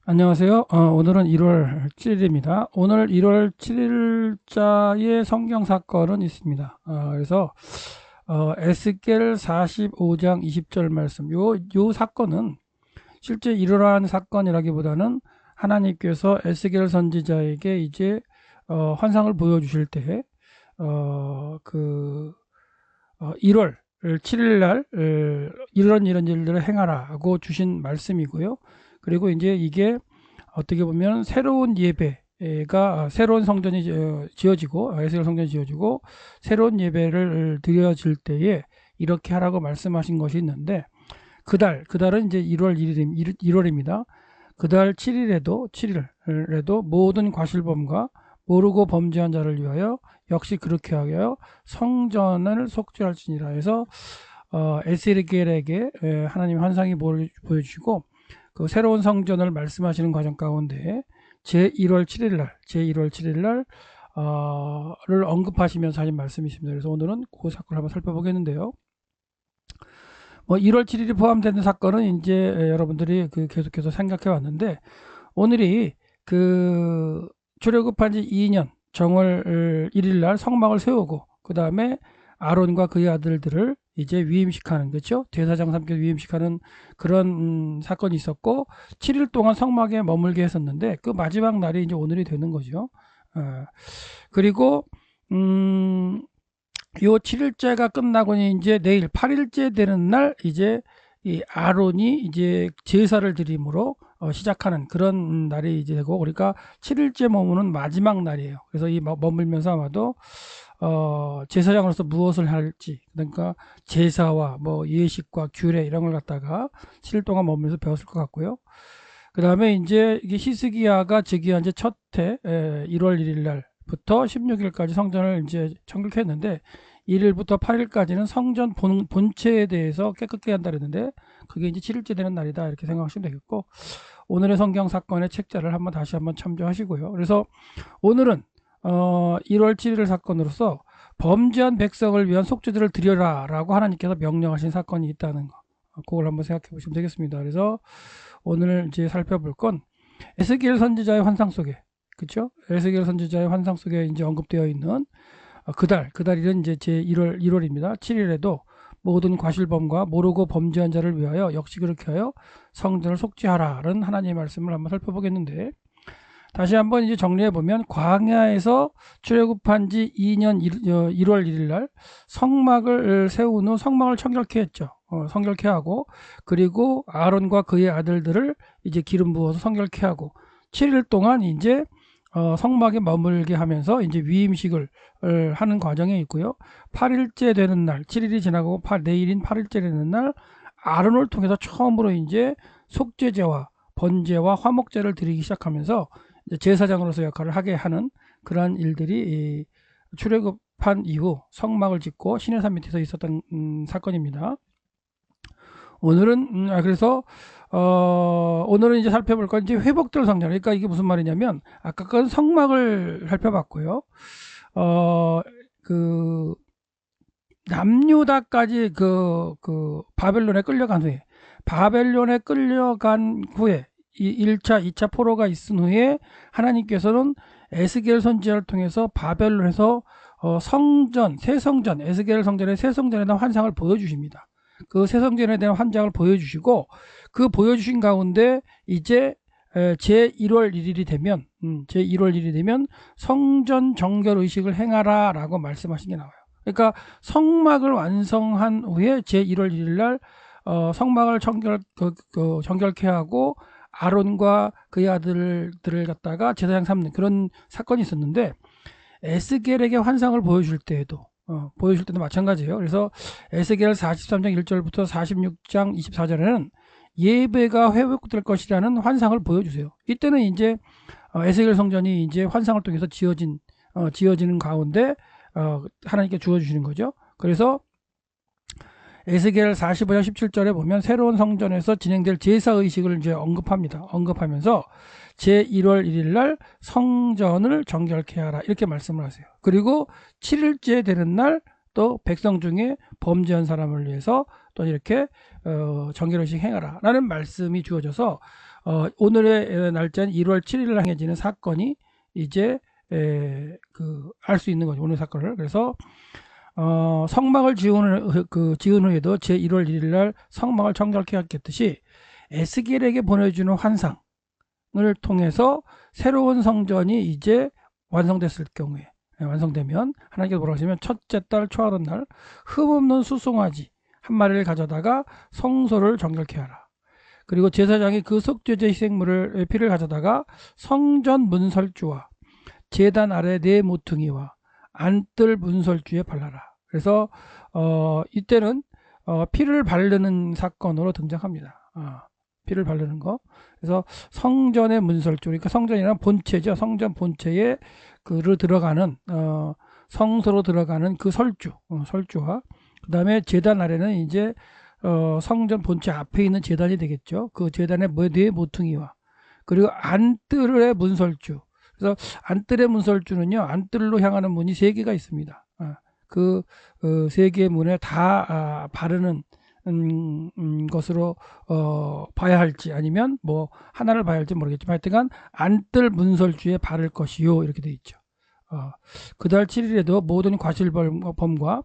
안녕하세요. 오늘은 1월 7일입니다. 오늘 1월 7일자의 성경 사건은 있습니다. 그래서 에스겔 45장 20절 말씀. 요 사건은 실제 일어난 사건이라기보다는 하나님께서 에스겔 선지자에게 이제 환상을 보여주실 때 그 1월 7일 날 이런 일들을 행하라고 주신 말씀이고요. 그리고 이제 이게 어떻게 보면 새로운 예배가 새로운 성전이 지어지고 에스겔 성전이 지어지고 새로운 예배를 드려질 때에 이렇게 하라고 말씀하신 것이 있는데 그달은 이제 1월 1일입니다. 그달 7일에도 모든 과실범과 모르고 범죄한 자를 위하여 역시 그렇게 하여 성전을 속죄할지니라 해서 에스겔에게 하나님 환상이 보여주시고 그 새로운 성전을 말씀하시는 과정 가운데 제1월 7일 날를 언급하시면서 하신 말씀이 있습니다. 그래서 오늘은 그 사건을 한번 살펴보겠는데요. 1월 7일이 포함되는 사건은 이제 여러분들이 계속해서 생각해 왔는데 오늘이 그 출애굽한 지 2년 정월 1일 날 성막을 세우고 그 다음에 아론과 그의 아들들을 이제 위임식하는, 그렇죠? 대사장삼께 위임식하는 그런 사건이 있었고 7일 동안 성막에 머물게 했었는데 그 마지막 날이 이제 오늘이 되는 거죠. 그리고 요 7일째가 끝나고 이제 내일 8일째 되는 날 이제 이 아론이 이제 제사를 드림으로 시작하는 그런 날이 이제 되고, 그러니까 7일째 머무는 마지막 날이에요. 그래서 이 머물면서 아마도 제사장으로서 무엇을 할지, 그러니까 제사와 뭐 예식과 규례 이런 걸 갖다가 7일 동안 머물면서 배웠을 것 같고요. 그 다음에 이제 이게 히스기야가 즉위한 지 첫 해 1월 1일 날부터 16일까지 성전을 이제 청결했는데 1일부터 8일까지는 성전 본체에 대해서 깨끗게 한다 그랬는데 그게 이제 7일째 되는 날이다 이렇게 생각하시면 되겠고, 오늘의 성경 사건의 책자를 다시 한번 참조하시고요. 그래서 오늘은 1월 7일 사건으로서 범죄한 백성을 위한 속죄들을 드려라라고 하나님께서 명령하신 사건이 있다는 거, 그걸 한번 생각해 보시면 되겠습니다. 그래서 오늘 이제 살펴볼 건 에스겔 선지자의 환상 속에, 그렇죠? 에스겔 선지자의 환상 속에 이제 언급되어 있는 그달은 이제 제 1월입니다. 7일에도 모든 과실범과 모르고 범죄한 자를 위하여 역시 그렇게 하여 성전을 속죄하라는 하나님의 말씀을 한번 살펴보겠는데, 다시 한번 이제 정리해 보면 광야에서 출애굽한 지 2년 1월 1일 날 성막을 세운 후 성막을 청결케 했죠. 성결케 하고, 그리고 아론과 그의 아들들을 이제 기름 부어서 성결케 하고 7일 동안 이제 성막에 머물게 하면서 이제 위임식을 하는 과정에 있고요. 8일째 되는 날, 7일이 지나고 내일인 8일째 되는 날 아론을 통해서 처음으로 이제 속죄제와 번제와 화목제를 드리기 시작하면서 제사장으로서 역할을 하게 하는 그러한 일들이 출애굽한 이후 성막을 짓고 시내산 밑에서 있었던 사건입니다. 오늘은 그래서 오늘은 이제 살펴볼 건 이제 회복될 성전. 그러니까 이게 무슨 말이냐면 아까 건 성막을 살펴봤고요. 그 남유다까지 바벨론에 끌려간 후에 이 1차, 2차 포로가 있은 후에 하나님께서는 에스겔 선지자를 통해서 바벨론에서 새 성전, 에스겔 성전의 새 성전에 대한 환상을 보여주십니다. 그 새 성전에 대한 환상을 보여주시고 그 보여주신 가운데 이제 제1월 1일이 되면 성전 정결 의식을 행하라라고 말씀하신 게 나와요. 그러니까 성막을 완성한 후에 제1월 1일 날 성막을 정결케 하고 아론과 그의 아들들을 갖다가 제사장 삼는 그런 사건이 있었는데, 에스겔에게 환상을 보여줄 때도 마찬가지예요. 그래서 에스겔 43장 1절부터 46장 24절에는 예배가 회복될 것이라는 환상을 보여주세요. 이때는 이제 에스겔 성전이 이제 환상을 통해서 지어지는 가운데 하나님께 주어주시는 거죠. 그래서 에스겔 45장 17절에 보면 새로운 성전에서 진행될 제사 의식을 이제 언급하면서 제1월 1일 날 성전을 정결케 하라 이렇게 말씀을 하세요. 그리고 7일째 되는 날 또 백성 중에 범죄한 사람을 위해서 또 이렇게 정결 의식 행하라 라는 말씀이 주어져서 오늘의 날짜는 1월 7일을 행해지는 사건이 이제 알 수 있는 거죠. 오늘 사건을. 그래서 성막을 지은 후에도 제 1월 1일 날 성막을 정결케 하겠듯이 에스겔에게 보내주는 환상을 통해서 새로운 성전이 이제 완성됐을 경우에, 완성되면 하나님께서 뭐라고 하시면 첫째 달 초하던 날 흠없는 수송아지 한 마리를 가져다가 성소를 정결케 하라. 그리고 제사장이 그 속죄제 희생물을 피를 가져다가 성전 문설주와 제단 아래 네 모퉁이와 안뜰 문설주에 발라라. 그래서 이때는 피를 바르는 사건으로 등장합니다. 피를 바르는 거. 그래서 성전의 문설주, 그러니까 성전이란 본체죠. 성전 본체에 들어가는 성소로 들어가는 그 설주와 그 다음에 제단 아래는 이제 성전 본체 앞에 있는 제단이 되겠죠. 그 제단의 네 모퉁이와 그리고 안뜰의 문설주. 그래서 안뜰의 문설주는요, 안뜰로 향하는 문이 3개가 있습니다. 그 3개의 문에 다 바르는 것으로 봐야 할지 아니면 뭐 하나를 봐야 할지 모르겠지만 하여튼간 안뜰 문설주에 바를 것이요 이렇게 되어 있죠. 그달 7일에도 모든 과실범과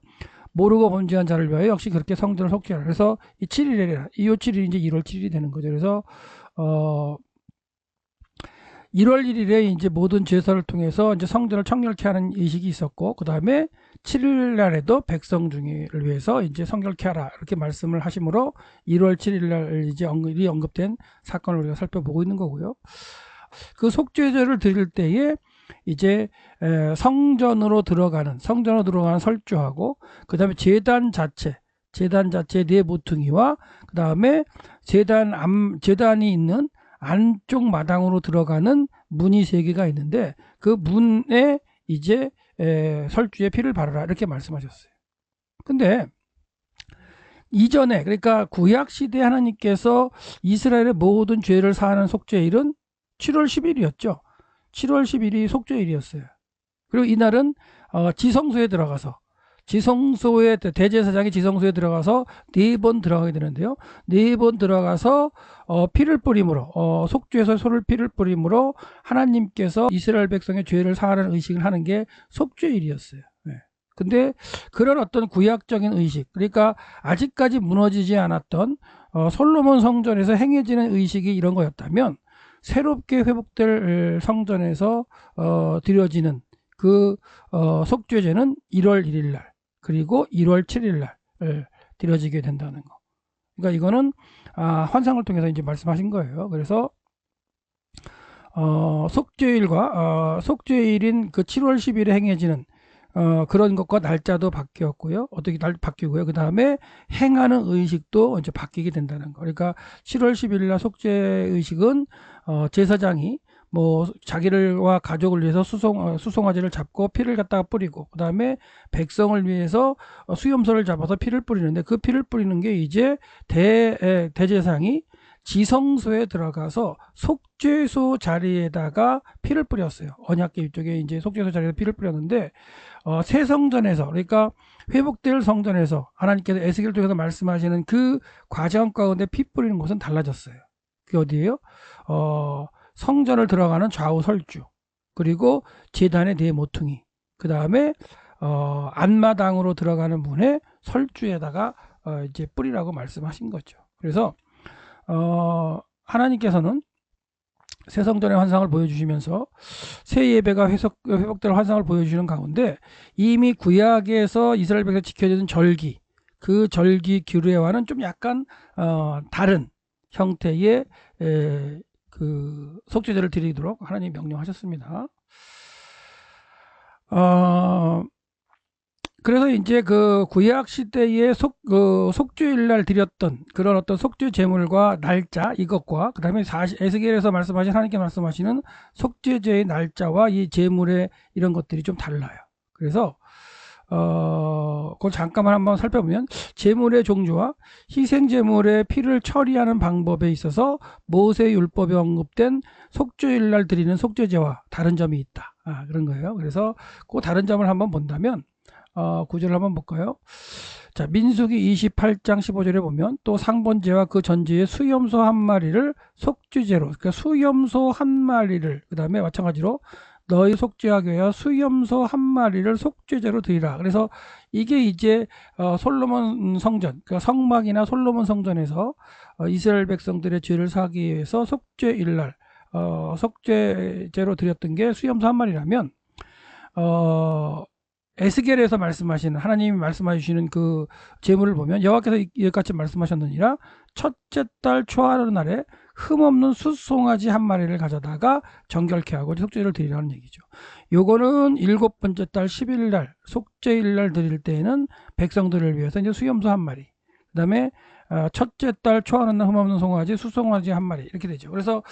모르고 범죄한 자를 위하여 역시 그렇게 성전을 속죄하라. 그래서 이 7일이라 이 7일이 이제 1월 7일이 되는 거죠. 그래서 1월 1일에 이제 모든 제사를 통해서 이제 성전을 청결케 하는 의식이 있었고, 그 다음에 7일 날에도 백성 중의를 위해서 이제 성결케 하라 이렇게 말씀을 하시므로 1월 7일 날 이제 언급된 사건을 우리가 살펴보고 있는 거고요. 그 속죄제를 드릴 때에 이제 성전으로 들어가는 설주하고 그 다음에 제단 자체 네 모퉁이와 그 다음에 제단이 있는 안쪽 마당으로 들어가는 문이 3개가 있는데 그 문에 이제 설주에 피를 바르라 이렇게 말씀하셨어요. 근데 이전에 그러니까 구약시대 하나님께서 이스라엘의 모든 죄를 사하는 속죄일은 7월 10일이었죠. 7월 10일이 속죄일이었어요. 그리고 이날은 지성소에 들어가서 대제사장이 지성소에 들어가서 4번 들어가게 되는데요. 4번 들어가서 피를 뿌림으로 속죄에서 피를 뿌림으로 하나님께서 이스라엘 백성의 죄를 사하는 의식을 하는 게 속죄일이었어요. 근데 그런 어떤 구약적인 의식, 그러니까 아직까지 무너지지 않았던 솔로몬 성전에서 행해지는 의식이 이런 거였다면 새롭게 회복될 성전에서 드려지는 그 속죄제는 1월 1일 날 그리고 1월 7일 날 드려지게 된다는 거. 그러니까 이거는 환상을 통해서 이제 말씀하신 거예요. 그래서 속죄일인 그 7월 10일에 행해지는 그런 것과 날짜도 바뀌었고요. 어떻게 바뀌고요. 그 다음에 행하는 의식도 이제 바뀌게 된다는 거. 그러니까 7월 10일 날 속죄 의식은 제사장이 뭐 자기를와 가족을 위해서 수송아지를 잡고 피를 갖다가 뿌리고 그 다음에 백성을 위해서 수염소를 잡아서 피를 뿌리는데 그 피를 뿌리는 게 이제 대제사장이 지성소에 들어가서 속죄소 자리에다가 피를 뿌렸어요. 언약궤 이쪽에 이제 속죄소 자리에서 피를 뿌렸는데 새 성전에서 그러니까 회복될 성전에서 하나님께서 에스겔 통해서 말씀하시는 그 과정 가운데 피 뿌리는 곳은 달라졌어요. 그게 어디예요? 성전을 들어가는 좌우 설주 그리고 제단의 네 모퉁이 그 다음에 안마당으로 들어가는 문에 설주에다가 이제 뿌리라고 말씀하신 거죠. 그래서 하나님께서는 새 성전의 환상을 보여주시면서 새 예배가 회복될 환상을 보여주시는 가운데 이미 구약에서 이스라엘 백성이 지켜지는 절기 그 절기 규례와는 좀 약간 다른 형태의 그 속죄제를 드리도록 하나님이 명령하셨습니다. 그래서 이제 그 구약 시대의 속죄일 날 드렸던 그런 어떤 속죄 제물과 날짜 이것과 그 다음에 에스겔에서 말씀하신 하나님께 말씀하시는 속죄제의 날짜와 이 제물의 이런 것들이 좀 달라요. 그래서 그걸 잠깐만 한번 살펴보면 제물의 종류와 희생제물의 피를 처리하는 방법에 있어서 모세 율법에 언급된 속죄일 날 드리는 속죄제와 다른 점이 있다. 그런 거예요. 그래서 그 다른 점을 한번 본다면 구절을 한번 볼까요? 자, 민수기 28장 15절에 보면 또 상번제와 그 전제의 수염소 한 마리를 속죄제로, 그러니까 수염소 한 마리를, 그 다음에 마찬가지로 너희 속죄하기 위하여 수염소 한 마리를 속죄제로 드리라. 그래서 이게 이제 솔로몬 성전, 그러니까 성막이나 솔로몬 성전에서 이스라엘 백성들의 죄를 사하기 위해서 속죄일날 속죄제로 드렸던 게 수염소 한 마리라면 에스겔에서 말씀하시는, 하나님이 말씀해 주시는 그 제물을 보면 여호와께서 이같이 말씀하셨느니라, 첫째 달 초하루 날에 흠없는 숫송아지 한 마리를 가져다가 정결케 하고 속죄를 드리라는 얘기죠. 요거는 일곱 번째 달 10일 날 속죄일 날 드릴 때에는 백성들을 위해서 이제 수염소 한 마리, 그 다음에 첫째 달 초하는 날 흠없는 송아지, 숫송아지 한 마리 이렇게 되죠. 그래서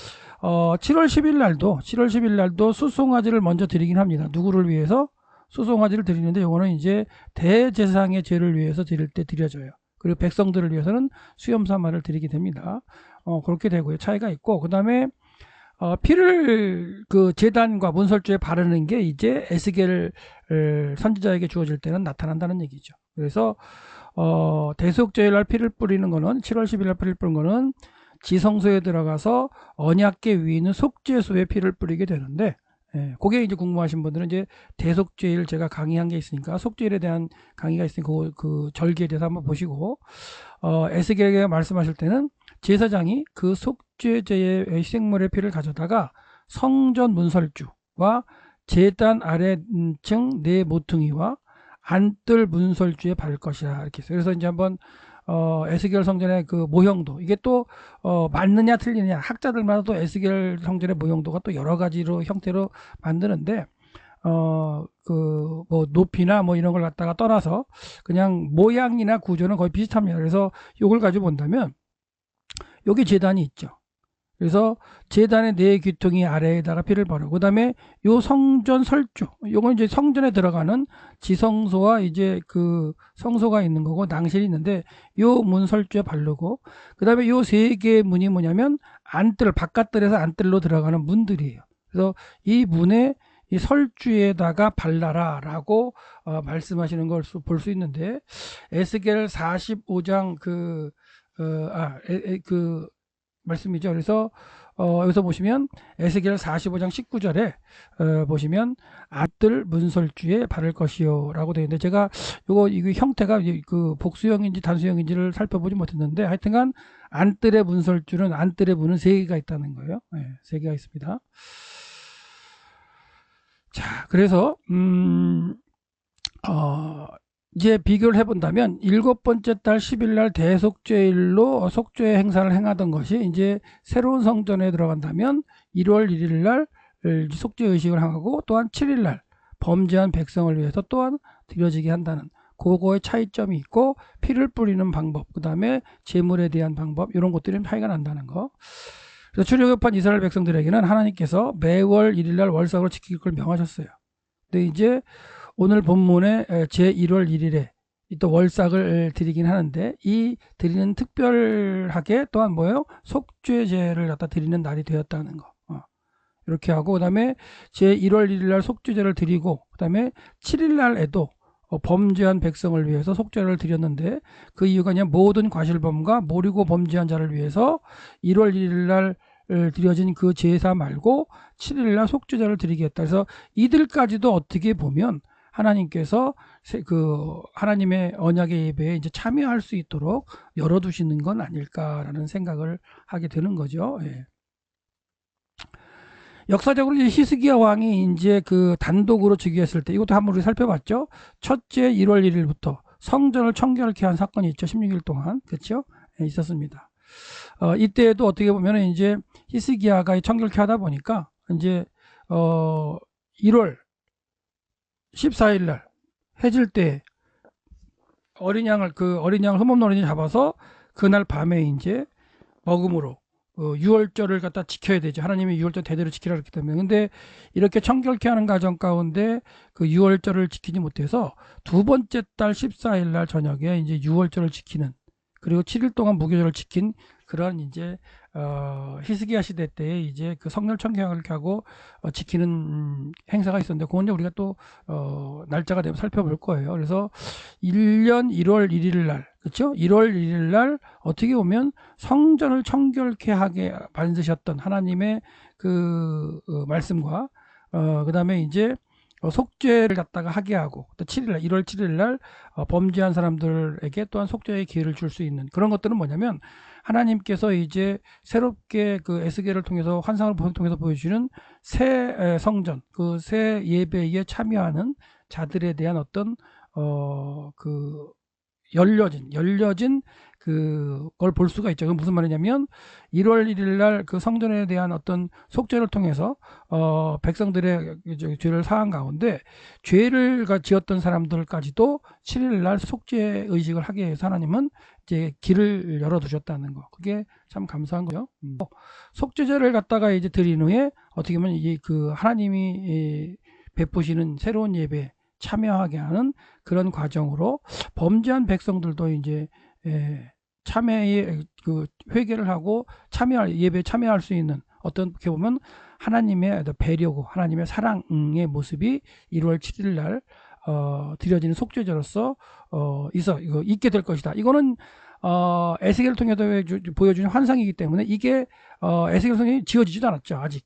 7월 10일 날도 숫송아지를 먼저 드리긴 합니다. 누구를 위해서? 숫송아지를 드리는데 요거는 이제 대제사장의 죄를 위해서 드릴 때 드려져요. 그리고 백성들을 위해서는 수염소 한 마리를 드리게 됩니다. 그렇게 되고요. 차이가 있고, 그 다음에 피를 그 제단과 문설주에 바르는 게 이제 에스겔 선지자에게 주어질 때는 나타난다는 얘기죠. 그래서 대속죄일 날 피를 뿌리는 거는, 7월 10일 날 피를 뿌리는 거는 지성소에 들어가서 언약궤 위에 있는 속죄소에 피를 뿌리게 되는데, 그게 이제 궁금하신 분들은 이제 대속죄일 제가 강의한 게 있으니까, 속죄일에 대한 강의가 있으니까 그 절기에 대해서 한번 보시고, 에스겔에게 말씀하실 때는 제사장이 그 속죄제의 희생물의 피를 가져다가 성전 문설주와 제단 아래층 네 모퉁이와 안뜰 문설주에 바를 것이라 이렇게 했어요. 그래서 이제 한번 에스겔 성전의 그 모형도, 이게 또 맞느냐 틀리느냐, 학자들마다 또 에스겔 성전의 모형도가 또 여러 가지로 형태로 만드는데 그 뭐 높이나 뭐 이런 걸 갖다가 떠나서 그냥 모양이나 구조는 거의 비슷합니다. 그래서 요걸 가지고 본다면 여기 제단이 있죠. 그래서 제단의 네 귀퉁이 아래에다가 피를 바르고, 그 다음에 요 성전 설주, 요건 이제 성전에 들어가는 지성소와 이제 그 성소가 있는 거고 낭실이 있는데 요 문 설주에 바르고, 그 다음에 요 세 개의 문이 뭐냐면 안뜰, 바깥뜰에서 안뜰로 들어가는 문들이에요. 그래서 이 문에 이 설주에다가 발라라 라고 말씀하시는 걸 볼 수 있는데, 에스겔 45장 그 말씀이죠. 그래서 여기서 보시면 에스겔 45장 19절에 보시면 안뜰 문설주에 바를 것이요 라고 되어 있는데, 제가 이거 형태가 그 복수형인지 단수형인지를 살펴보지 못했는데, 하여튼간 안뜰의 문설주는, 안뜰의 문은 3개가 있다는 거예요. 3개가 있습니다. 자, 그래서 이제 비교를 해본다면 일곱 번째 달 10일 날 대속죄일로 속죄 행사를 행하던 것이 이제 새로운 성전에 들어간다면 1월 1일 날 속죄 의식을 하고, 또한 7일 날 범죄한 백성을 위해서 또한 드려지게 한다는 그거의 차이점이 있고, 피를 뿌리는 방법, 그 다음에 제물에 대한 방법, 이런 것들이 차이가 난다는 거. 그래서 출애굽한 이스라엘 백성들에게는 하나님께서 매월 1일 날 월삭으로 지킬 걸 명하셨어요. 근데 이제 오늘 본문에 제1월 1일에 또 월삭을 드리긴 하는데, 이 드리는 특별하게 또한 뭐예요? 속죄제를 갖다 드리는 날이 되었다는 거. 이렇게 하고, 그 다음에 제1월 1일 날 속죄제를 드리고, 그 다음에 7일 날에도 범죄한 백성을 위해서 속죄를 드렸는데, 그 이유가 그냥 모든 과실범과 모르고 범죄한 자를 위해서 1월 1일 날 드려진 그 제사 말고 7일 날 속죄제를 드리겠다. 그래서 이들까지도 어떻게 보면 하나님께서 그 하나님의 언약의 예배에 이제 참여할 수 있도록 열어두시는 건 아닐까라는 생각을 하게 되는 거죠. 역사적으로 이제 히스기야 왕이 이제 그 단독으로 즉위했을 때, 이것도 한번 우리 살펴봤죠. 첫째 1월 1일부터 성전을 청결케 한 사건이 있죠. 16일 동안. 그렇죠? 있었습니다. 이때에도 어떻게 보면 이제 히스기야가 청결케 하다 보니까 이제 1월 14일 날 해질 때 어린 양을 흠없는 어린이 잡아서 그날 밤에 이제 먹음으로 유월절을 갖다 지켜야 되죠. 하나님이 유월절 대대로 지키라 그랬기 때문에. 근데 이렇게 청결케 하는 과정 가운데 그 유월절을 지키지 못해서 두 번째 달 14일 날 저녁에 이제 유월절을 지키는, 그리고 7일 동안 무교절을 지킨 그런 이제 히스기야 시대 때 이제 그 성전 청결을 이렇게 하고 지키는 행사가 있었는데 그건 이제 우리가 또 날짜가 되면 살펴볼 거예요. 그래서 1년 1월 1일 날, 그렇죠? 1월 1일 날 어떻게 보면 성전을 청결케 하게 만드셨던 하나님의 그 말씀과 그다음에 이제 속죄를 갖다가 하게 하고 또 7일날 1월 7일날 범죄한 사람들에게 또한 속죄의 기회를 줄 수 있는 그런 것들은 뭐냐면 하나님께서 이제 새롭게 그 에스겔을 통해서 환상을 통해서 보여주시는 새 성전 그 새 예배에 참여하는 자들에 대한 어떤 그 열려진 그걸 볼 수가 있죠. 그건 무슨 말이냐면 1월 1일 날 그 성전에 대한 어떤 속죄를 통해서 백성들의 죄를 사한 가운데 죄를 지었던 사람들까지도 7일 날 속죄 의식을 하게 해서 하나님은 이제 길을 열어 두셨다는 거. 그게 참 감사한 거요. 속죄제를 갖다가 이제 드린 후에 어떻게 보면 이게 그 하나님이 베푸시는 새로운 예배 참여하게 하는 그런 과정으로 범죄한 백성들도 이제 참여에 그 회개를 하고 참여할 예배에 참여할 수 있는 어떻게 보면 하나님의 배려고 하나님의 사랑의 모습이 1월 7일 날 드려지는 속죄제로서 있게 될 것이다. 이거는 에스겔을 통해서 보여주는 환상이기 때문에 이게 에스겔 성경이 지어지지도 않았죠. 아직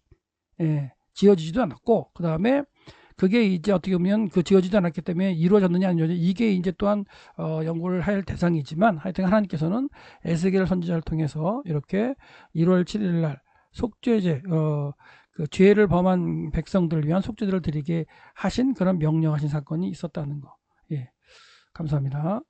지어지지도 않았고 그 다음에 그게 이제 어떻게 보면 그 지어지지 않았기 때문에 이루어졌느냐 안 이루어졌느냐 이게 이제 또한 연구를 할 대상이지만 하여튼 하나님께서는 에스겔 선지자를 통해서 이렇게 1월 7일 날 속죄제 그 죄를 범한 백성들을 위한 속죄제를 드리게 하신 그런 명령하신 사건이 있었다는 거. 예. 감사합니다.